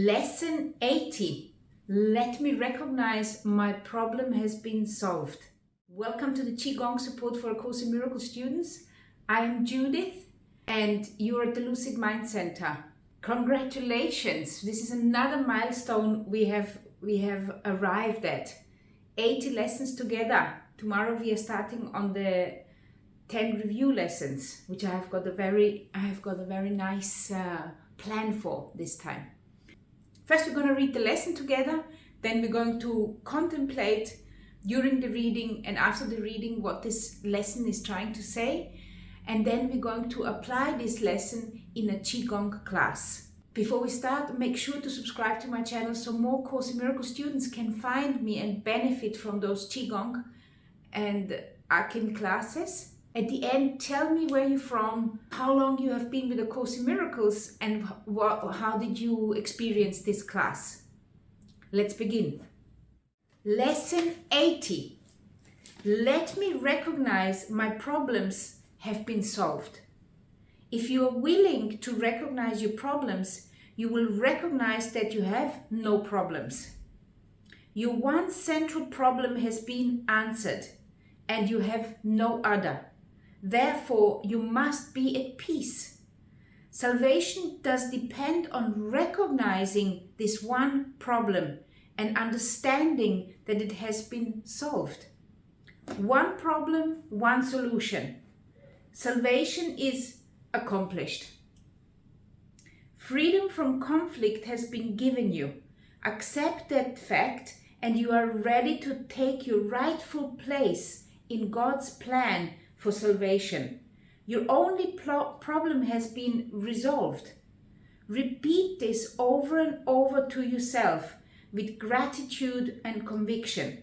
Lesson 80. Let me recognize my problem has been solved. Welcome to the Qigong Support for A Course in Miracles students. I am Judith and you are at the Lucid Mind Center. Congratulations! This is another milestone we have arrived at. 80 lessons together. Tomorrow we are starting on the 10 review lessons, which I have got a very nice plan for this time. First, we're going to read the lesson together, then we're going to contemplate during the reading and after the reading what this lesson is trying to say, and then we're going to apply this lesson in a Qigong class. Before we start, make sure to subscribe to my channel so more Course in Miracles students can find me and benefit from those Qigong and ACIM classes. At the end, tell me where you're from, how long you have been with A Course in Miracles, and how did you experience this class. Let's begin. Lesson 80. Let me recognize my problems have been solved. If you are willing to recognize your problems, you will recognize that you have no problems. Your one central problem has been answered, and you have no other. Therefore, you must be at peace. Salvation does depend on recognizing this one problem and understanding that it has been solved. One problem, one solution. Salvation is accomplished. Freedom from conflict has been given you. Accept that fact and you are ready to take your rightful place in God's plan for salvation. Your only problem has been resolved. Repeat this over and over to yourself with gratitude and conviction.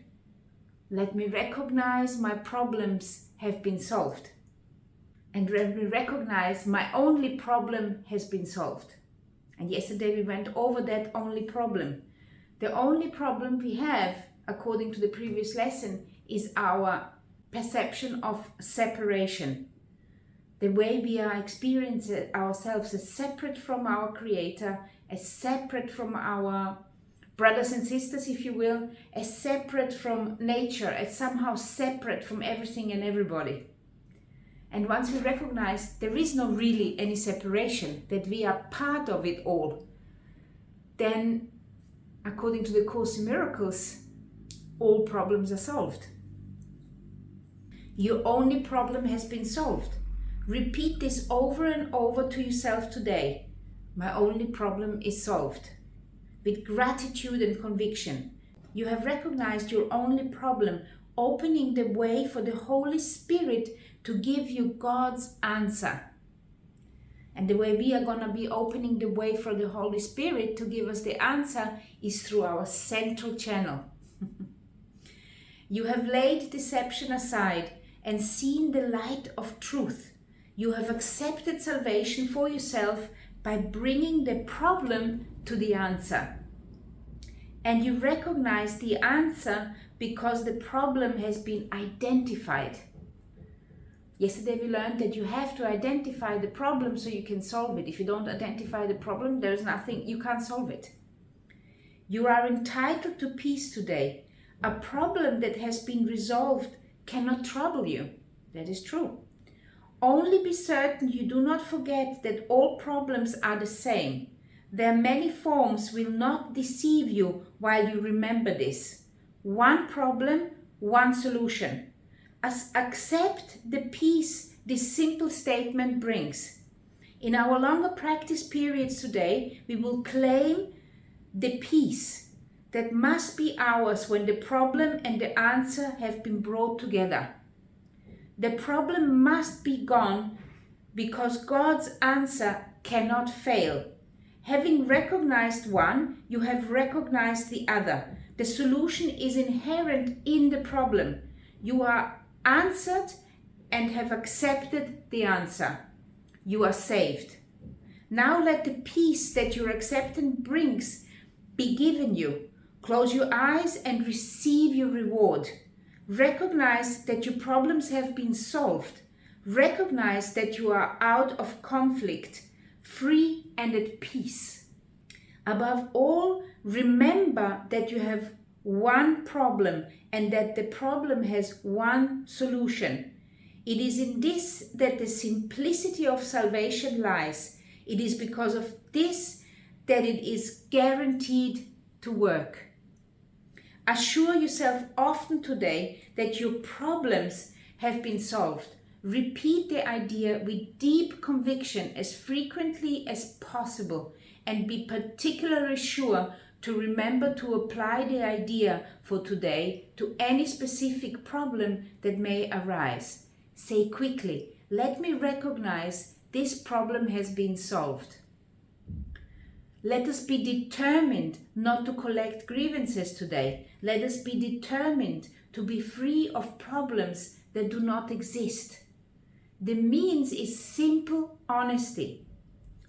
Let me recognize my problems have been solved. And let me recognize my only problem has been solved. And yesterday we went over that only problem. The only problem we have, according to the previous lesson, is our perception of separation. The way we are experiencing ourselves as separate from our Creator, as separate from our brothers and sisters, if you will, as separate from nature, as somehow separate from everything and everybody. And once we recognize there is no really any separation, that we are part of it all, then, according to the Course in Miracles, all problems are solved. Your only problem has been solved. Repeat this over and over to yourself today. My only problem is solved. With gratitude and conviction, you have recognized your only problem, opening the way for the Holy Spirit to give you God's answer. And the way we are going to be opening the way for the Holy Spirit to give us the answer is through our central channel. You have laid deception aside and seen the light of truth. You have accepted salvation for yourself by bringing the problem to the answer. And you recognize the answer because the problem has been identified. Yesterday we learned that you have to identify the problem so you can solve it. If you don't identify the problem, there's nothing, you can't solve it. You are entitled to peace today. A problem that has been resolved cannot trouble you. That is true. Only be certain you do not forget that all problems are the same. Their many forms will not deceive you while you remember this. One problem, one solution. Accept the peace this simple statement brings. In our longer practice periods today, we will claim the peace that must be ours when the problem and the answer have been brought together. The problem must be gone because God's answer cannot fail. Having recognized one, you have recognized the other. The solution is inherent in the problem. You are answered and have accepted the answer. You are saved. Now let the peace that your acceptance brings be given you. Close your eyes and receive your reward. Recognize that your problems have been solved. Recognize that you are out of conflict, free and at peace. Above all, remember that you have one problem and that the problem has one solution. It is in this that the simplicity of salvation lies. It is because of this that it is guaranteed to work. Assure yourself often today that your problems have been solved. Repeat the idea with deep conviction as frequently as possible, and be particularly sure to remember to apply the idea for today to any specific problem that may arise. Say quickly, "Let me recognize this problem has been solved." Let us be determined not to collect grievances today. Let us be determined to be free of problems that do not exist. The means is simple honesty.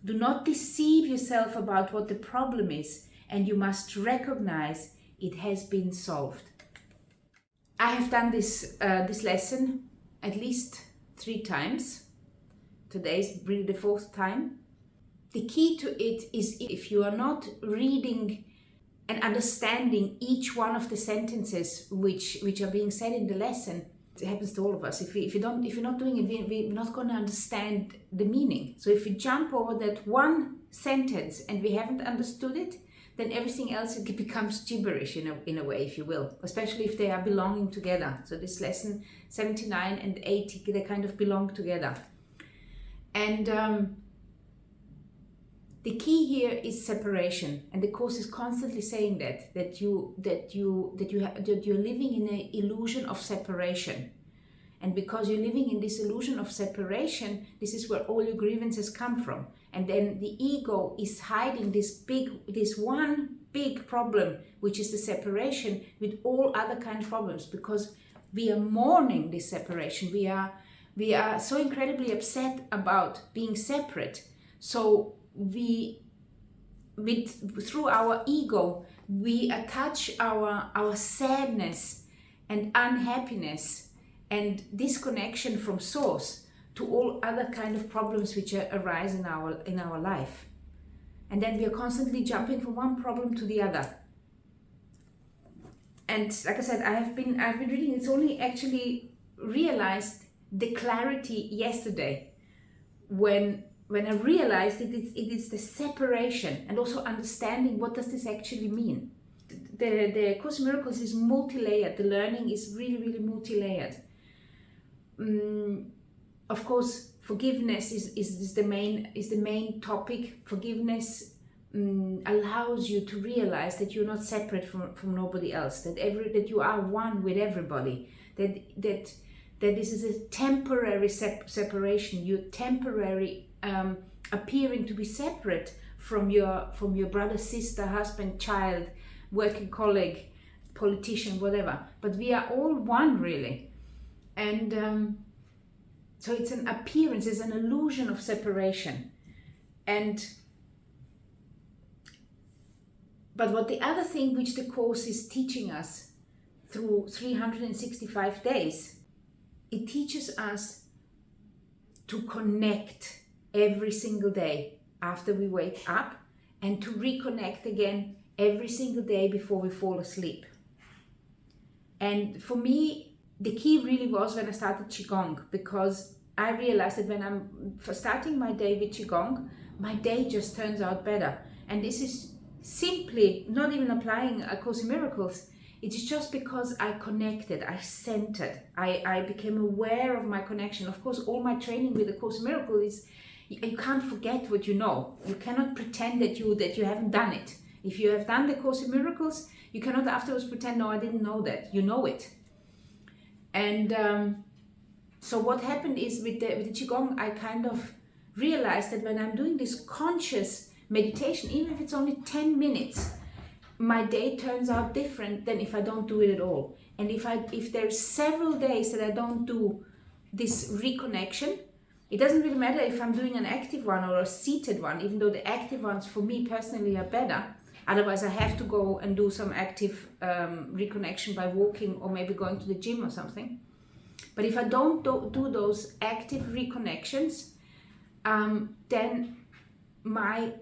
Do not deceive yourself about what the problem is, and you must recognize it has been solved. I have done this lesson at least 3 times. Today is really the 4th time. The key to it is, if you are not reading and understanding each one of the sentences which are being said in the lesson, it happens to all of us. If you're not doing it, we're not going to understand the meaning. So if we jump over that one sentence and we haven't understood it, then everything else, it becomes gibberish in a way, if you will, especially if they are belonging together. So this lesson 79 and 80, they kind of belong together. And the key here is separation, and the Course is constantly saying that you're living in an illusion of separation, and because you're living in this illusion of separation, this is where all your grievances come from. And then the ego is hiding this one big problem, which is the separation, with all other kind of problems, because we are mourning this separation. We are so incredibly upset about being separate. So through our ego, we attach our sadness and unhappiness and disconnection from source to all other kind of problems which arise in our life. And then we are constantly jumping from one problem to the other. And like I said, I've been reading. It's only actually realized the clarity yesterday when I realized it is the separation, and also understanding what does this actually mean. The Course in Miracles is multi-layered. The learning is really, really multi-layered. Of course, forgiveness is the main topic. Forgiveness allows you to realize that you're not separate from nobody else. That you are one with everybody. That this is a temporary separation. You're temporary. Appearing to be separate from your brother, sister, husband, child, working colleague, politician, whatever. But we are all one, really. And so it's an appearance, it's an illusion of separation. But what the other thing which the Course is teaching us through 365 days, it teaches us to connect every single day after we wake up, and to reconnect again every single day before we fall asleep. And for me, the key really was when I started Qigong, because I realized that when I'm starting my day with Qigong, my day just turns out better. And this is simply not even applying A Course in Miracles. It is just because I connected, I centered, I became aware of my connection. Of course, all my training with A Course in Miracles is, you can't forget what you know. You cannot pretend that you haven't done it. If you have done the Course in Miracles, you cannot afterwards pretend, no, I didn't know that. You know it. And so what happened is with the Qigong, I kind of realized that when I'm doing this conscious meditation, even if it's only 10 minutes, my day turns out different than if I don't do it at all. And if there's several days that I don't do this reconnection, it doesn't really matter if I'm doing an active one or a seated one, even though the active ones for me personally are better. Otherwise, I have to go and do some active reconnection by walking or maybe going to the gym or something. But if I don't do those active reconnections, then my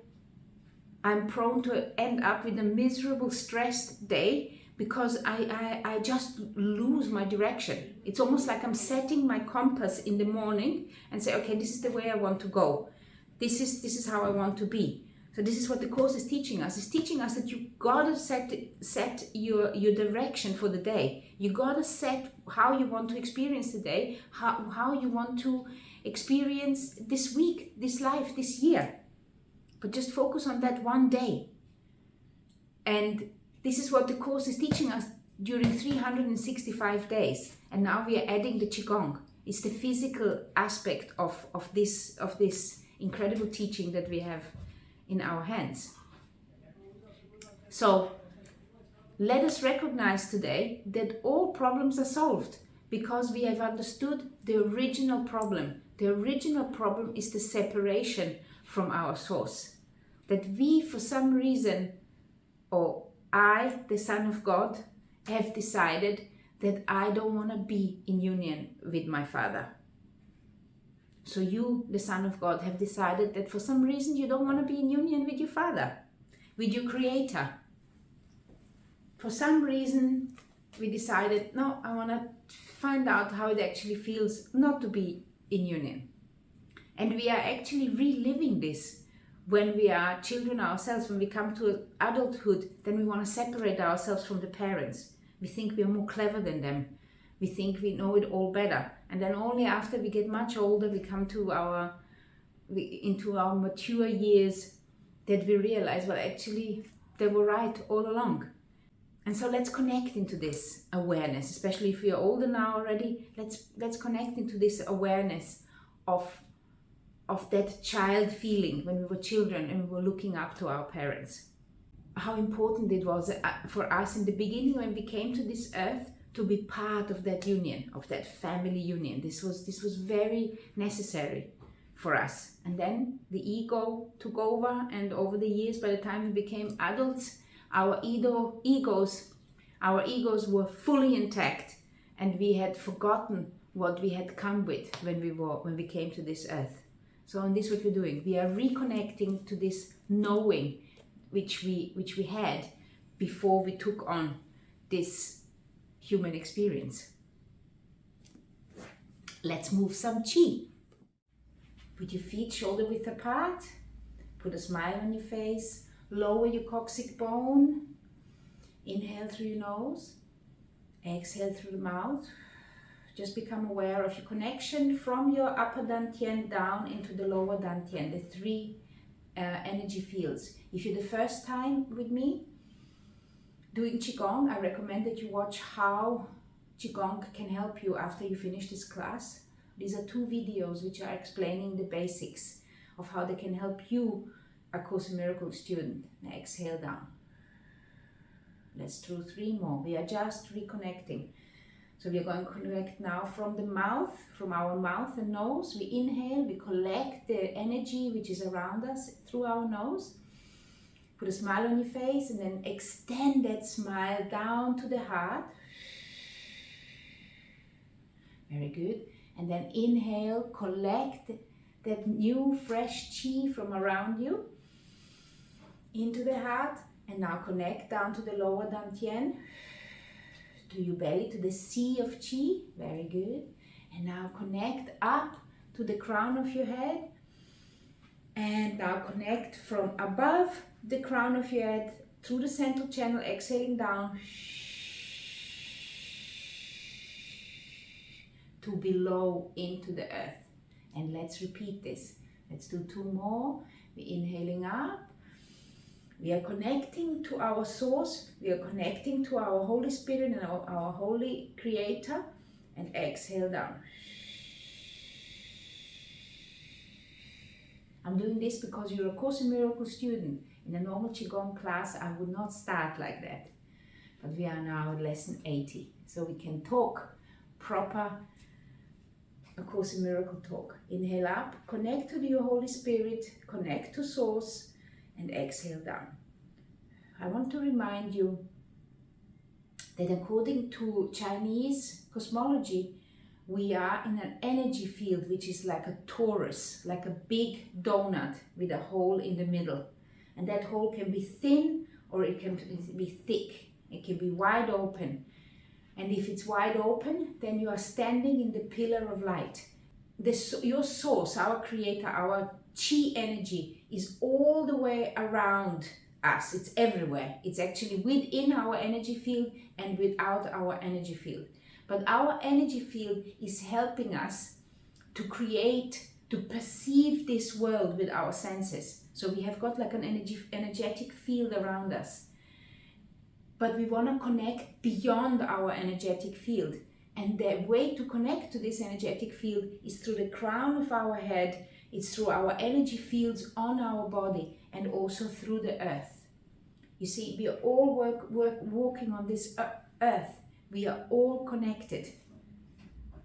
I'm prone to end up with a miserable, stressed day because I just lose my direction. It's almost like I'm setting my compass in the morning and say, okay, this is the way I want to go. This is how I want to be. So this is what the Course is teaching us. It's teaching us that you gotta set your direction for the day. You gotta set how you want to experience the day, how you want to experience this week, this life, this year. But just focus on that one day. And this is what the Course is teaching us during 365 days. And now we are adding the Qigong. It's the physical aspect of this incredible teaching that we have in our hands. So let us recognize today that all problems are solved because we have understood the original problem. The original problem is the separation from our source. That we, for some reason, or I, the Son of God, have decided that I don't want to be in union with my Father. So you, the Son of God, have decided that for some reason you don't want to be in union with your Father, with your Creator. For some reason we decided, no, I want to find out how it actually feels not to be in union. And we are actually reliving this when we are children ourselves. When we come to adulthood, then we want to separate ourselves from the parents. We think we are more clever than them. We think we know it all better. And then only after we get much older, we come to into our mature years, that we realize, well, actually, they were right all along. And so let's connect into this awareness, especially if we are older now already. Let's connect into this awareness of that child feeling when we were children and we were looking up to our parents. How important it was for us in the beginning when we came to this earth to be part of that union, of that family union. This was very necessary for us. And then the ego took over, and over the years, by the time we became adults, our egos were fully intact, and we had forgotten what we had come with when we came to this earth. So in this, what we're doing, we are reconnecting to this knowing which we had before we took on this human experience. Let's move some Qi. Put your feet shoulder width apart. Put a smile on your face. Lower your coccyx bone. Inhale through your nose. Exhale through the mouth. Just become aware of your connection from your upper dantian down into the lower dantian, the three energy fields. If you're the first time with me doing Qigong, I recommend that you watch how Qigong can help you after you finish this class. These are 2 videos which are explaining the basics of how they can help you, a Course in Miracles student. Now exhale down. Let's do 3 more. We are just reconnecting. So we are going to connect now from the mouth, from our mouth and nose. We inhale, we collect the energy which is around us through our nose. Put a smile on your face and then extend that smile down to the heart. Very good. And then inhale, collect that new fresh Qi from around you into the heart. And now connect down to the lower dantian, to your belly, to the sea of Qi. Very good. And now connect up to the crown of your head. And now connect from above the crown of your head through the central channel, exhaling down to below into the earth. And let's repeat this. Let's do 2 more. We're inhaling up. We are connecting to our source. We are connecting to our Holy Spirit and our Holy Creator. And exhale down. I'm doing this because you're a Course in Miracles student. In a normal Qigong class, I would not start like that. But we are now at lesson 80. So we can talk proper A Course in Miracle talk. Inhale up, connect to your Holy Spirit, connect to Source, and exhale down. I want to remind you that according to Chinese cosmology, we are in an energy field which is like a torus, like a big donut with a hole in the middle. And that hole can be thin or it can be thick. It can be wide open. And if it's wide open, then you are standing in the pillar of light. Your source, our creator, our chi energy is all the way around us. It's everywhere. It's actually within our energy field and without our energy field. But our energy field is helping us to create, to perceive this world with our senses. So we have got like an energetic field around us. But we want to connect beyond our energetic field. And the way to connect to this energetic field is through the crown of our head, it's through our energy fields on our body, and also through the earth. You see, we are all walking on this earth. We are all connected.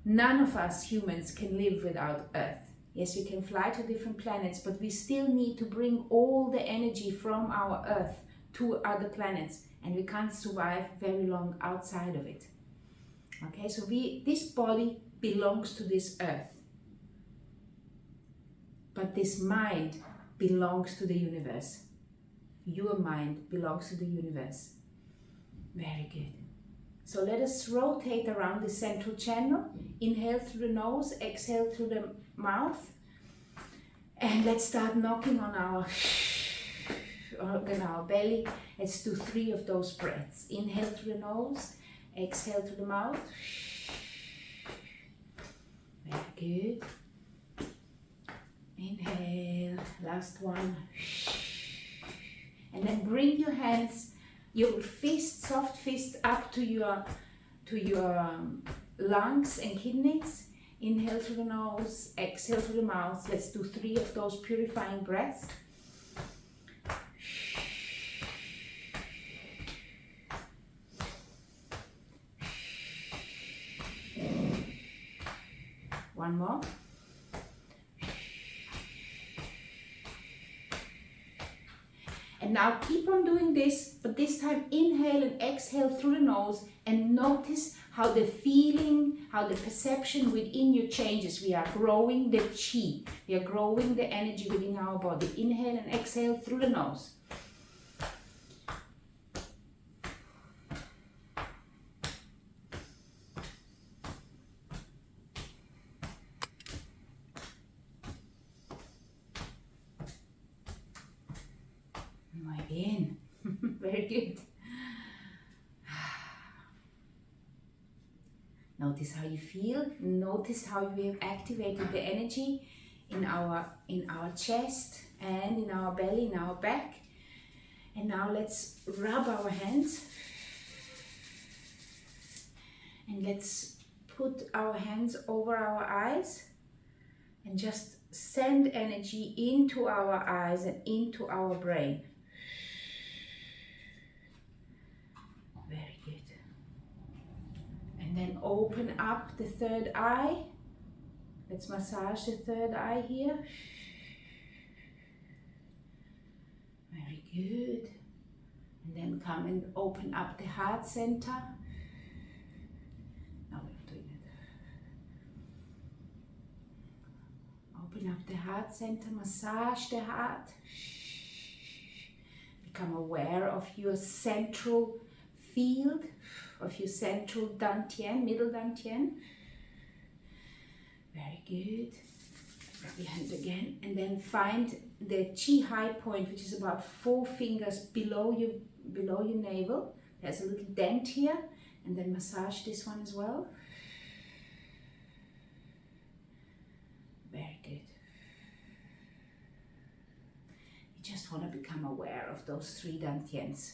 None of us humans can live without earth. Yes, we can fly to different planets, but we still need to bring all the energy from our earth to other planets, and we can't survive very long outside of it. Okay, so this body belongs to this earth, but this mind belongs to the universe. Your mind belongs to the universe. Very good. So let us rotate around the central channel. Inhale through the nose, exhale through the mouth, and let's start knocking on our belly. Let's do 3 of those breaths. Inhale through the nose, exhale through the mouth. Very good. Inhale, last one. And then bring your hands, your fists, soft fists up to your lungs and kidneys. Inhale through the nose, exhale through the mouth. Let's do 3 of those purifying breaths. One more. And now keep on doing this, but this time inhale and exhale through the nose, and notice how the feeling, how the perception within you changes. We are growing the chi, we are growing the energy within our body. Inhale and exhale through the nose. In. Very good. Notice how you feel. Notice how we have activated the energy in our chest and in our belly, in our back. And now let's rub our hands. And let's put our hands over our eyes and just send energy into our eyes and into our brain. Very good. And then open up the third eye. Let's massage the third eye here. Very good. And then come and open up the heart center. No, we're not doing it. Open up the heart center, massage the heart. Become aware of your central field, of your central dantian, middle dantian. Very good. Rub your hand again, and then find the chi high point, which is about 4 fingers below your navel. There's a little dent here, and then massage this one as well. Very good. You just want to become aware of those 3 dantians.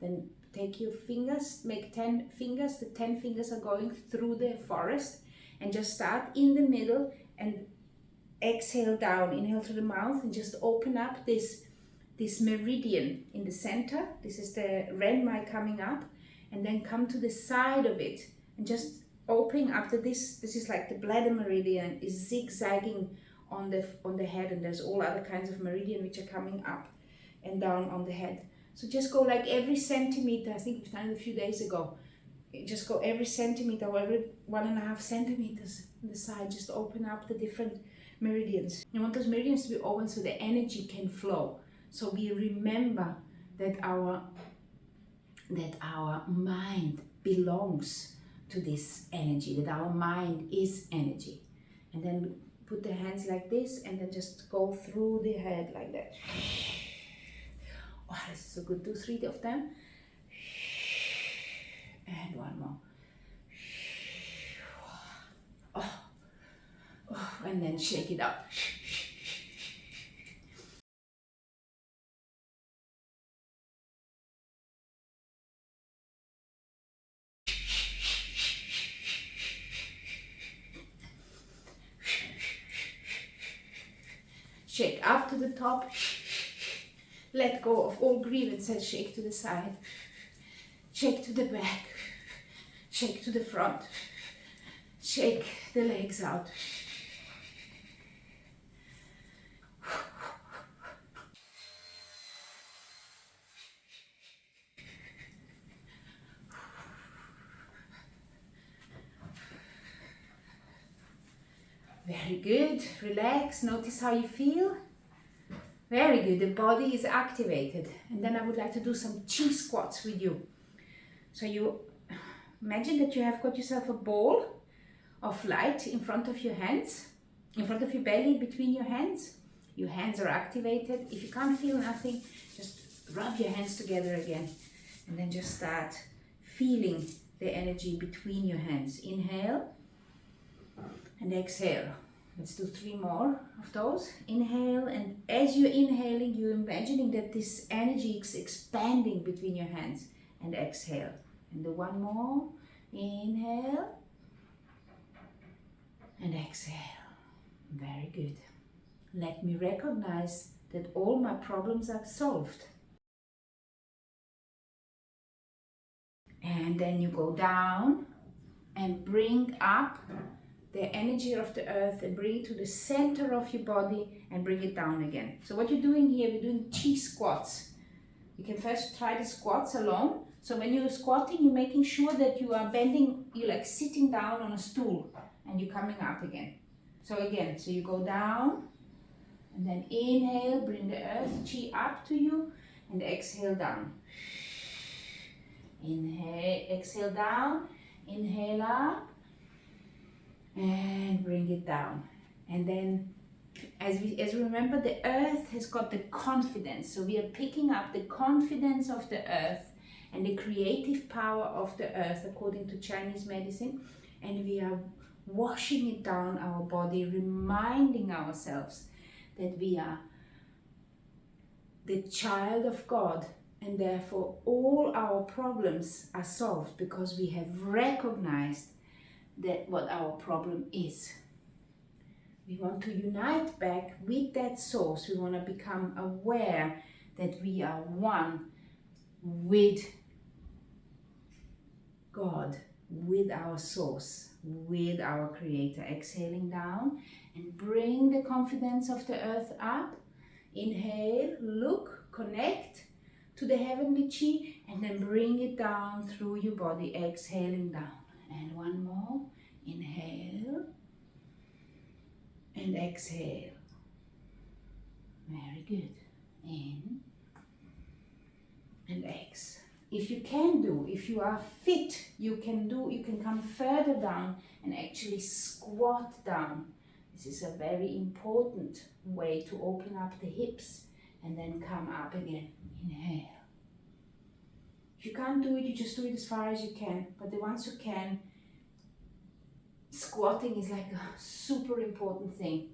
Then take your fingers, make 10 fingers. The 10 fingers are going through the forest, and just start in the middle and exhale down. Inhale through the mouth and just open up this meridian in the center. This is the renmai coming up, and then come to the side of it and just opening up to this. This is like the bladder meridian is zigzagging on the head, and there's all other kinds of meridian which are coming up and down on the head. So just go like every centimeter. I think we've done it a few days ago. Just go every centimeter or every 1.5 centimeters on the side. Just open up the different meridians. You want those meridians to be open so the energy can flow. So we remember that our mind belongs to this energy, that our mind is energy. And then put the hands like this and then just go through the head like that. Oh, this is so good. Do 3 of them. And one more. Oh, and then shake it up. Shake up to the top. Let go of all grievances. Shake to the side. Shake to the back. Shake to the front. Shake the legs out. Very good. Relax. Notice how you feel. Very good. The body is activated. And then I would like to do some chi squats with you. So you imagine that you have got yourself a ball of light in front of your hands, in front of your belly, between your hands. Your hands are activated. If you can't feel nothing, just rub your hands together again. And then just start feeling the energy between your hands. Inhale. And exhale. Let's do 3 more of those. Inhale, and as you're inhaling, you're imagining that this energy is expanding between your hands. And exhale. And do 1 more. Inhale. And exhale. Very good. Let me recognize that all my problems are solved. And then you go down and bring up the energy of the earth and bring it to the center of your body and bring it down again. So what you're doing here, we're doing chi squats. You can first try the squats alone. So when you're squatting, you're making sure that you are bending, you're like sitting down on a stool and you're coming up again. So again, so you go down and then inhale, bring the earth chi up to you and exhale down. Inhale, exhale down, inhale up. And bring it down. And then as we remember, the earth has got the confidence. So we are picking up the confidence of the earth and the creative power of the earth according to Chinese medicine, and we are washing it down our body, reminding ourselves that we are the child of God, and therefore all our problems are solved because we have recognized that what our problem is. We want to unite back with that source. We want to become aware that we are one with God, with our source, with our creator. Exhaling down and bring the confidence of the earth up. Inhale, look, connect to the heavenly chi, and then bring it down through your body, exhaling down. And 1 more. Inhale and exhale. Very good. In and ex. If you are fit, you can come further down and actually squat down. This is a very important way to open up the hips and then come up again. Inhale. If you can't do it, you just do it as far as you can. But the ones who can, squatting is like a super important thing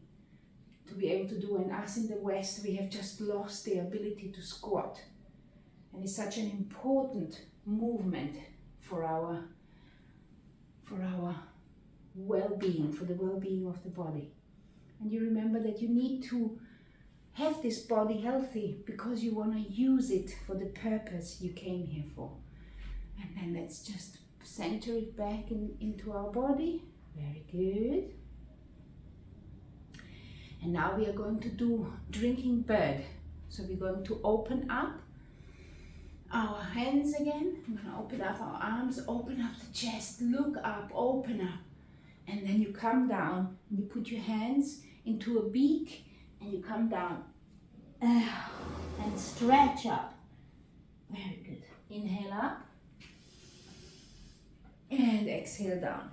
to be able to do. And us in the West, we have just lost the ability to squat. And it's such an important movement for our well-being, for the well-being of the body. And you remember that you need to have this body healthy because you want to use it for the purpose you came here for. And then let's just center it back into our body. Very good. And now we are going to do drinking bird. So we're going to open up our hands again. We're going to open up our arms, open up the chest, look up, open up. And then you come down and you put your hands into a beak, and you come down and stretch up. Very good. Inhale up and exhale down.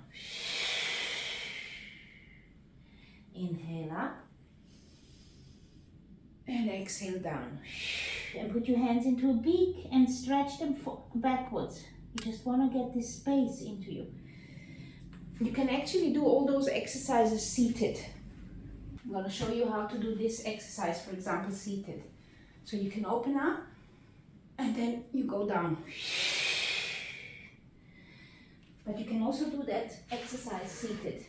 Inhale up and exhale down. And put your hands into a beak and stretch them backwards. You just want to get this space into you. You can actually do all those exercises seated. I'm going to show you how to do this exercise, for example, seated. So you can open up and then you go down. But you can also do that exercise seated.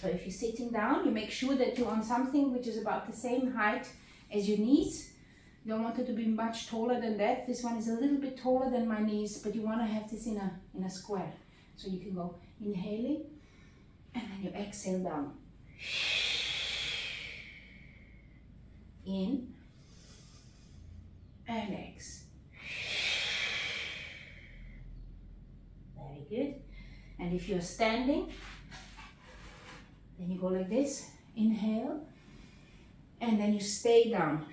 So if you're sitting down, you make sure that you're on something which is about the same height as your knees. You don't want it to be much taller than that. This one is a little bit taller than my knees, but you want to have this in a square. So you can go inhaling and then you exhale down. In and exhale. Very good. And if you're standing, then you go like this. Inhale and then you stay down.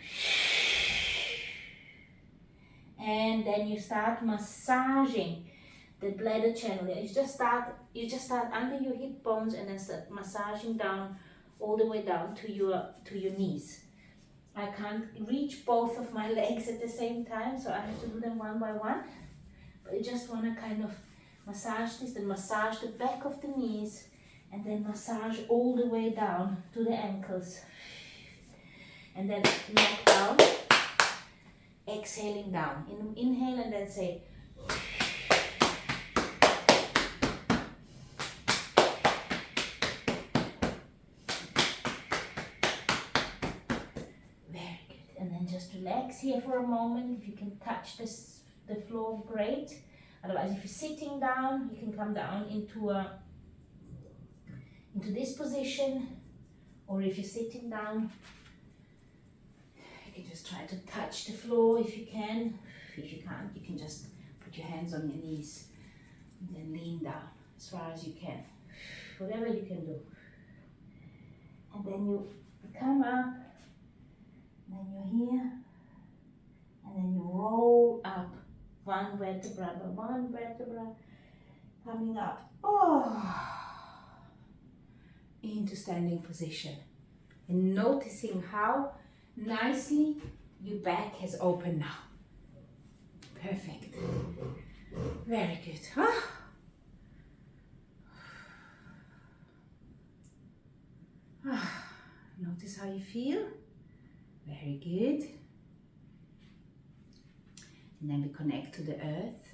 And then you start massaging the bladder channel. You just start under your hip bones and then start massaging down all the way down to your knees. I can't reach both of my legs at the same time, so I have to do them one by one. But you just want to kind of massage this, then massage the back of the knees, and then massage all the way down to the ankles. And then knock down, exhaling down. Inhale and then say, very good. And then just relax here for a moment. If you can touch the floor, great. Otherwise, if you're sitting down, you can come down into this position, or if you're sitting down, you can just try to touch the floor if you can. If you can't, you can just put your hands on your knees and then lean down as far as you can. Whatever you can do. And then you come up, and then you're here, and then you roll up one vertebra by one vertebra, coming up into standing position, and noticing how nicely your back has opened now. Perfect. Very good. Notice how you feel. Very good. And then we connect to the earth,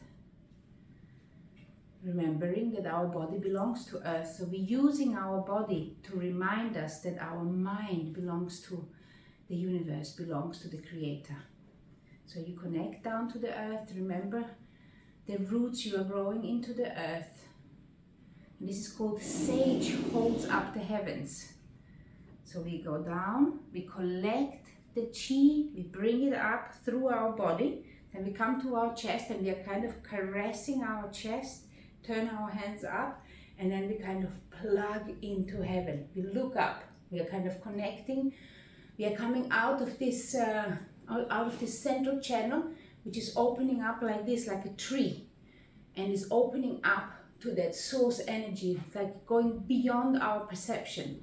remembering that our body belongs to earth. So we're using our body to remind us that our mind belongs to the universe, belongs to the Creator. So you connect down to the earth. Remember the roots you are growing into the earth. And this is called sage holds up the heavens. So we go down, we collect the chi, we bring it up through our body. Then we come to our chest and we are kind of caressing our chest, turn our hands up, and then we kind of plug into heaven. We look up, we are kind of connecting. We are coming out of this central channel, which is opening up like this, like a tree, and is opening up to that source energy, like going beyond our perception.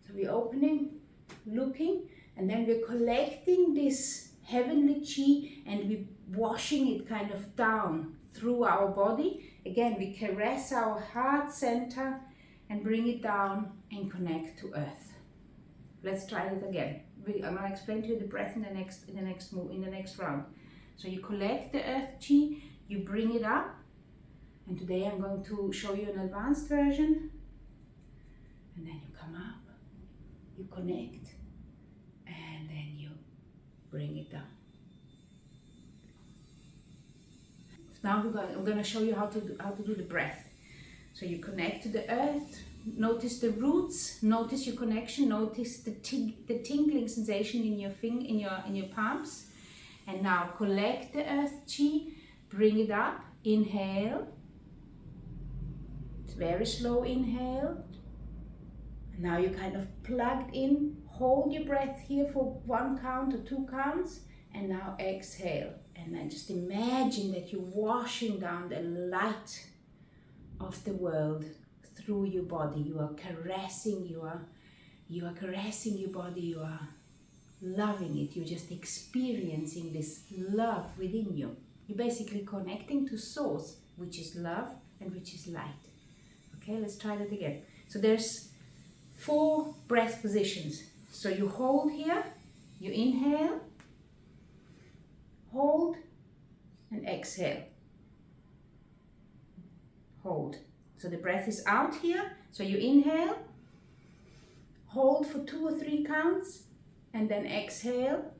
So we're opening, looking, and then we're collecting this heavenly chi and we're washing it kind of down through our body. Again, we caress our heart center and bring it down and connect to earth. Let's try it again. I'm going to explain to you the breath in the next round. So you collect the earth chi, you bring it up, and today I'm going to show you an advanced version. And then you come up, you connect, and then you bring it down. So now I'm going to show you how to do the breath. So you connect to the earth. Notice the roots, notice your connection, notice the tingling sensation in your palms. And now collect the earth chi, bring it up, inhale. It's very slow inhale. Now you're kind of plugged in. Hold your breath here for 1 count or 2 counts, and now exhale. And then just imagine that you're washing down the light of the world through your body. You are caressing, you are caressing your body, you are loving it. You're just experiencing this love within you. You're basically connecting to source, which is love and which is light. Okay, let's try that again. So there's 4 breath positions. So you hold here, you inhale, hold, and exhale. Hold. So the breath is out here. So you inhale, hold for 2 or 3 counts, and then exhale.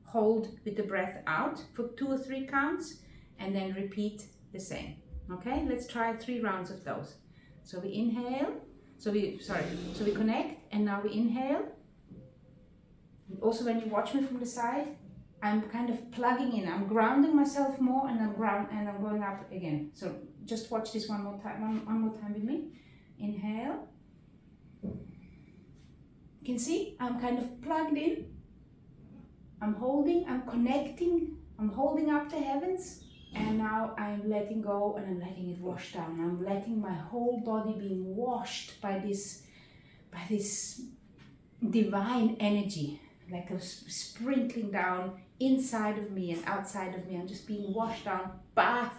Hold with the breath out for 2 or 3 counts, and then repeat the same. Okay, let's try 3 rounds of those. So we inhale, so we connect, and now we inhale. And also when you watch me from the side, I'm kind of plugging in, I'm grounding myself more, and I'm going up again. So just watch this one more time with me. Inhale. You can see I'm kind of plugged in. I'm holding, I'm connecting, I'm holding up the heavens, and now I'm letting go and I'm letting it wash down. I'm letting my whole body being washed by this divine energy, like a sprinkling down inside of me and outside of me. I'm just being washed down, bathed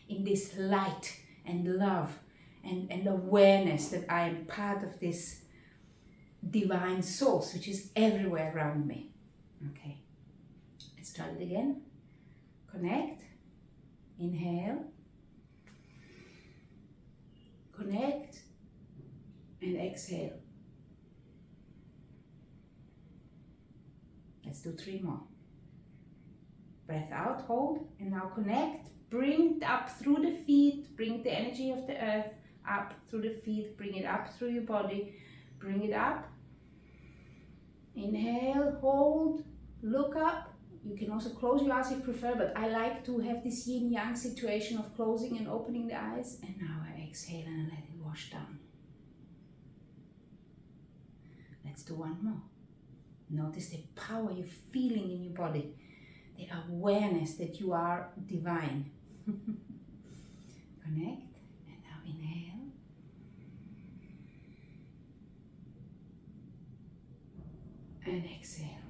in this light and love and awareness that I am part of this divine source which is everywhere around me. Okay, let's try it again. Connect, inhale, connect, and exhale. Let's do 3 more. Breath out, hold, and now connect. Bring it up through the feet, bring the energy of the earth up through the feet, bring it up through your body, bring it up. Inhale, hold, look up. You can also close your eyes if you prefer, but I like to have this yin-yang situation of closing and opening the eyes. And now I exhale and I let it wash down. Let's do 1 more. Notice the power you're feeling in your body, the awareness that you are divine. Connect, and now inhale. And exhale.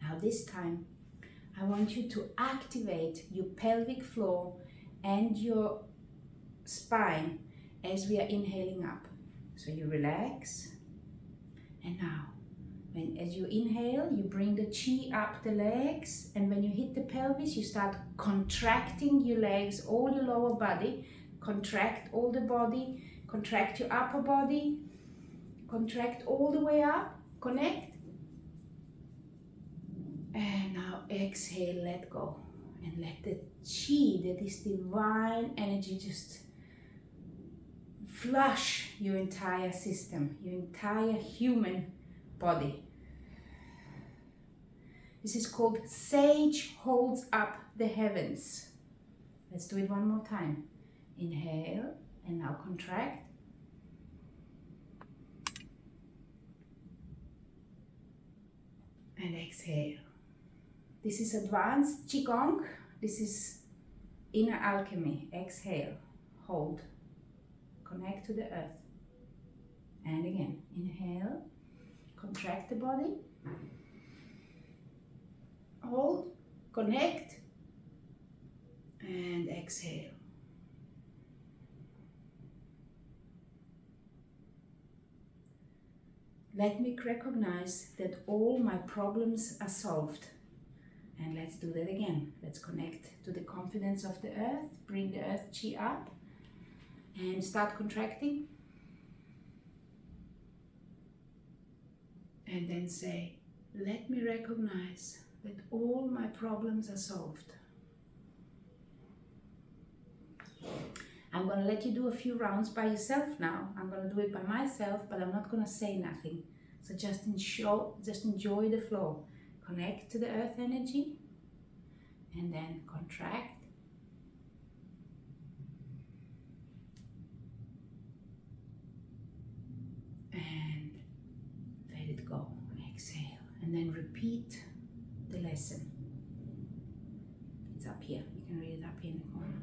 Now this time, I want you to activate your pelvic floor and your spine as we are inhaling up. So you relax, and now, as you inhale, you bring the chi up the legs, and when you hit the pelvis, you start contracting your legs, all your lower body, contract all the body, contract your upper body, contract all the way up, connect, and now exhale, let go, and let the chi, that is divine energy, just flush your entire system, your entire human body. This is called Sage Holds Up the Heavens. Let's do it 1 more time. Inhale, and now contract. And exhale. This is advanced Qigong. This is inner alchemy. Exhale, hold, connect to the earth. And again, inhale, contract the body, hold, connect, and exhale. Let me recognize that all my problems are solved. And let's do that again. Let's connect to the confidence of the earth, bring the earth chi up, and start contracting. And then say, let me recognize that all my problems are solved. I'm going to let you do a few rounds by yourself now. I'm going to do it by myself, but I'm not going to say nothing. So just enjoy the flow. Connect to the earth energy, and then contract, and let it go. Exhale, and then repeat the lesson. It's up here. You can read it up here in the corner.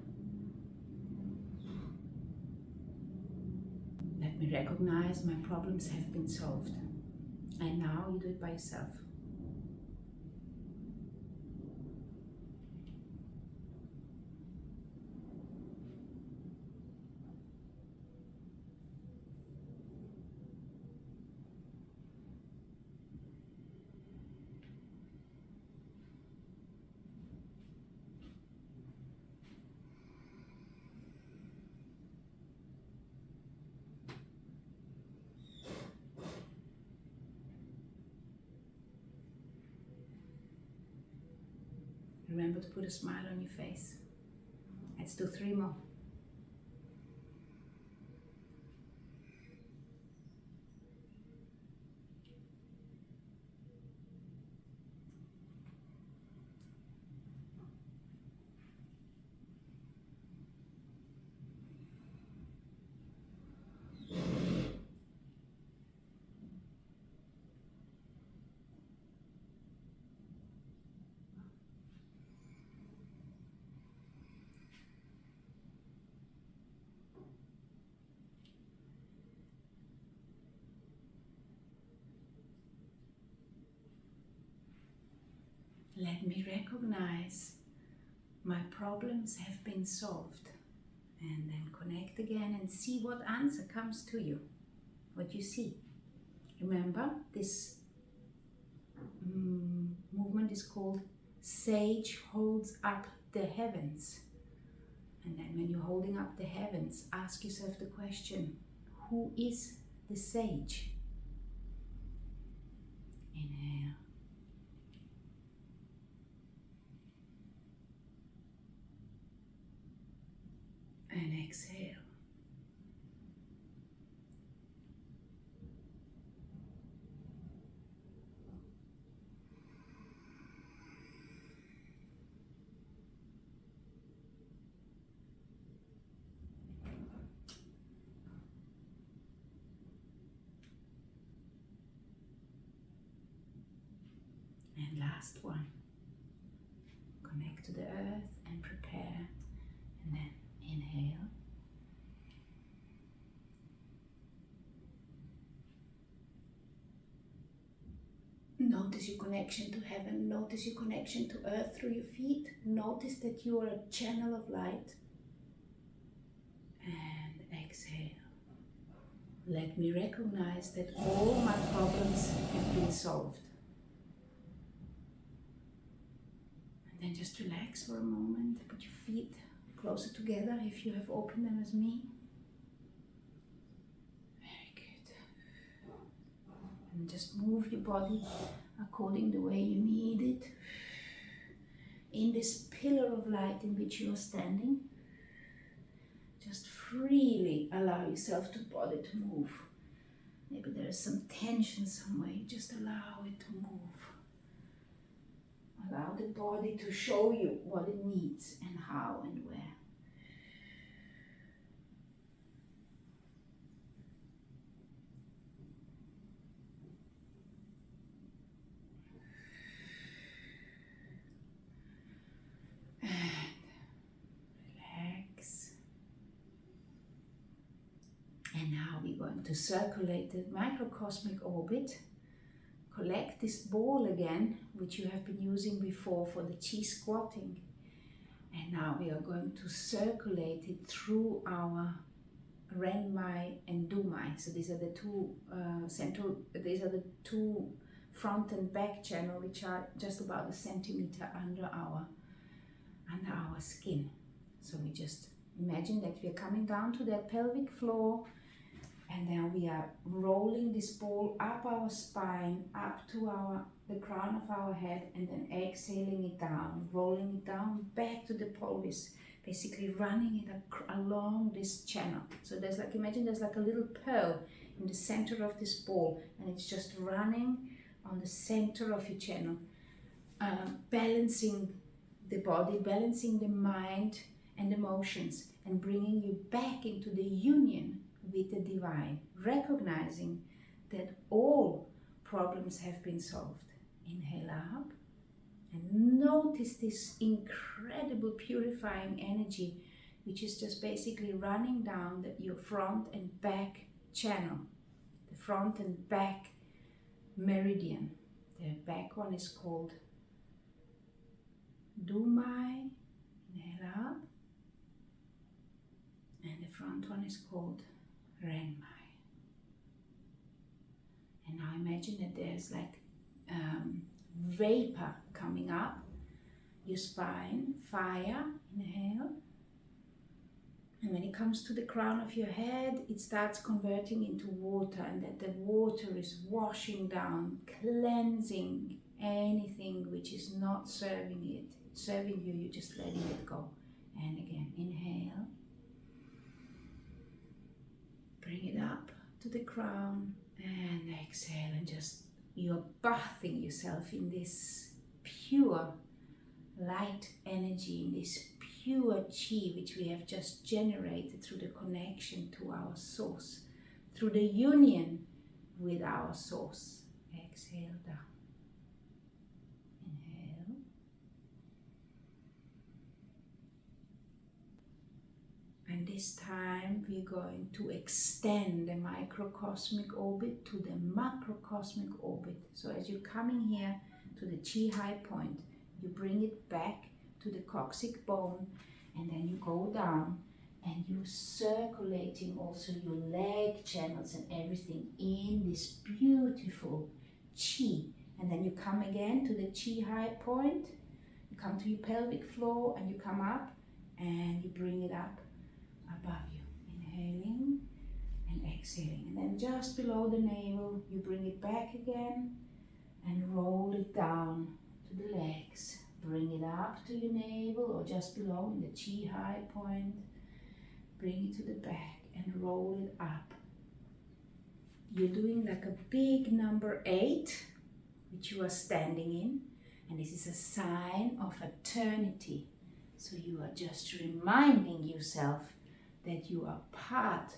Let me recognize my problems have been solved. And now you do it by yourself. Remember to put a smile on your face. Let's do 3 more. Let me recognize my problems have been solved. And then connect again and see what answer comes to you, what you see. Remember, this movement is called Sage Holds Up the Heavens. And then when you're holding up the heavens, ask yourself the question, who is the sage? Inhale. And exhale. And last one. Connect to the earth and prepare. And then inhale. Notice your connection to heaven. Notice your connection to earth through your feet. Notice that you are a channel of light. And exhale. Let me recognize that all my problems have been solved. And then just relax for a moment. Put your feet closer together if you have opened them as me. Very good. And just move your body according the way you need it. In this pillar of light in which you are standing, just freely allow yourself to body to move. Maybe there is some tension somewhere, you just allow it to move. Allow the body to show you what it needs and how and where. And now we're going to circulate the microcosmic orbit, collect this ball again, which you have been using before for the chi squatting. And now we are going to circulate it through our Renmai and Dumai. So these are the two front and back channel, which are just about a centimeter under our skin. So we just imagine that we are coming down to that pelvic floor, and then we are rolling this ball up our spine, up to the crown of our head, and then exhaling it down, rolling it down back to the pelvis, basically running it along this channel. So there's like, imagine there's like a little pearl in the center of this ball, and it's just running on the center of your channel, balancing the body, balancing the mind and emotions, and bringing you back into the union with the divine, recognizing that all problems have been solved. Inhale up and notice this incredible purifying energy which is just basically running down your front and back channel, the front and back meridian. The back one is called Dumai, inhale up, and the front one is called Renmai. And now imagine that there's like vapor coming up your spine, fire, inhale. And when it comes to the crown of your head, it starts converting into water, and that the water is washing down, cleansing anything which is not serving you, you're just letting it go. And again, inhale. Bring it up to the crown and exhale, and just you're bathing yourself in this pure light energy, in this pure chi which we have just generated through the connection to our source, through the union with our source. Exhale down. Inhale. And this time we're going to extend the microcosmic orbit to the macrocosmic orbit. So as you're coming here to the chi high point, you bring it back to the coccyx bone, and then you go down and you're circulating also your leg channels and everything in this beautiful chi. And then you come again to the chi high point, you come to your pelvic floor and you come up and you bring it up above you, inhaling and exhaling. And then just below the navel, you bring it back again and roll it down to the legs. Bring it up to your navel or just below in the chi high point. Bring it to the back and roll it up. You're doing like a big number 8, which you are standing in. And this is a sign of eternity. So you are just reminding yourself that you are part,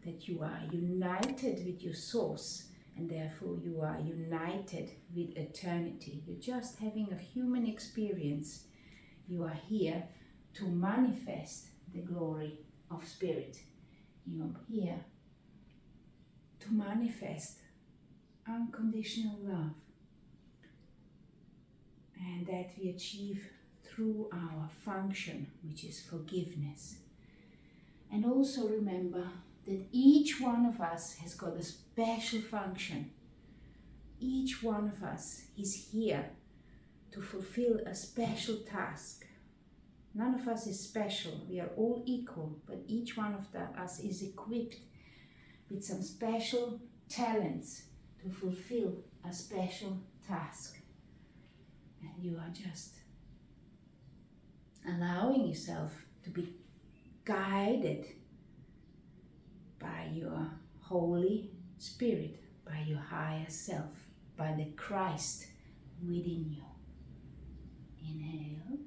that you are united with your source, and therefore you are united with eternity. You're just having a human experience. You are here to manifest the glory of spirit. You are here to manifest unconditional love, and that we achieve through our function, which is forgiveness. And also remember that each one of us has got a special function. Each one of us is here to fulfill a special task. None of us is special. We are all equal, but each one of us is equipped with some special talents to fulfill a special task. And you are just allowing yourself to be guided by your Holy Spirit, by your higher self, by the Christ within you. Inhale.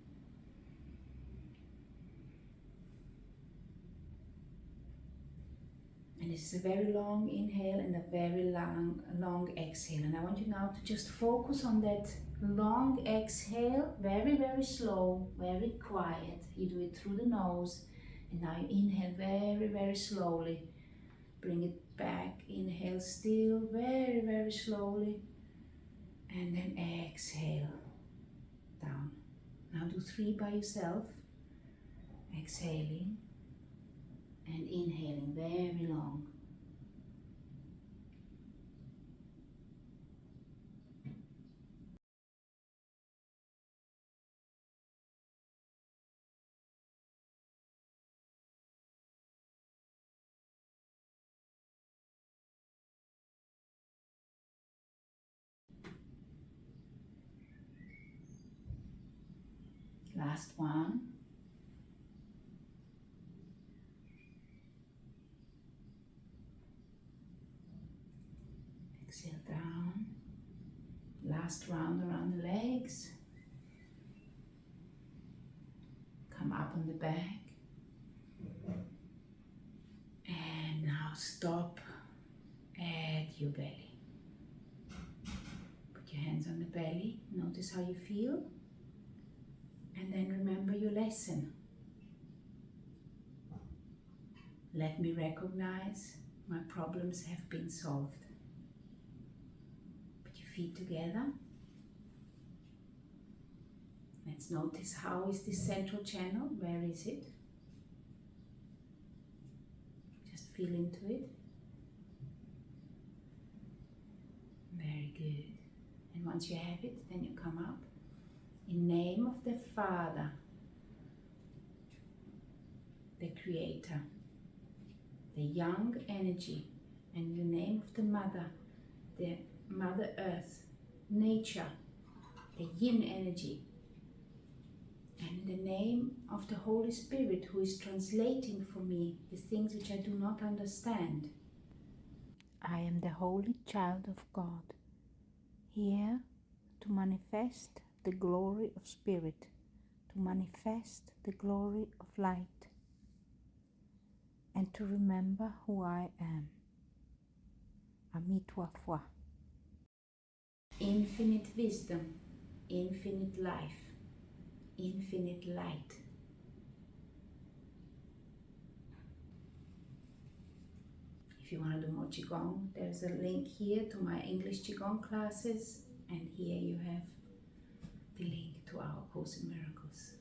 And this is a very long inhale and a very long exhale. And I want you now to just focus on that long exhale, very, very slow, very quiet. You do it through the nose. And now you inhale very, very slowly. Bring it back. Inhale still, very, very slowly. And then exhale down. Now do 3 by yourself. Exhaling and inhaling very long. Last one. Exhale down. Last round around the legs. Come up on the back. And now stop at to your belly. Put your hands on the belly, notice how you feel, and then remember your lesson. Let me recognize my problems have been solved. Put your feet together. Let's notice how is this central channel, where is it? Just feel into it. Very good. And once you have it, then you come up. In name of the Father, the Creator, the young energy, and in the name of the Mother, the Mother Earth, nature, the Yin energy, and in the name of the Holy Spirit who is translating for me the things which I do not understand. I am the Holy Child of God, here to manifest the glory of Spirit, to manifest the glory of light, and to remember who I am. Amis-toi foi. Infinite wisdom, infinite life, infinite light. If you want to do more Qigong, there's a link here to my English Qigong classes, and here you have the link to our Course in Miracles.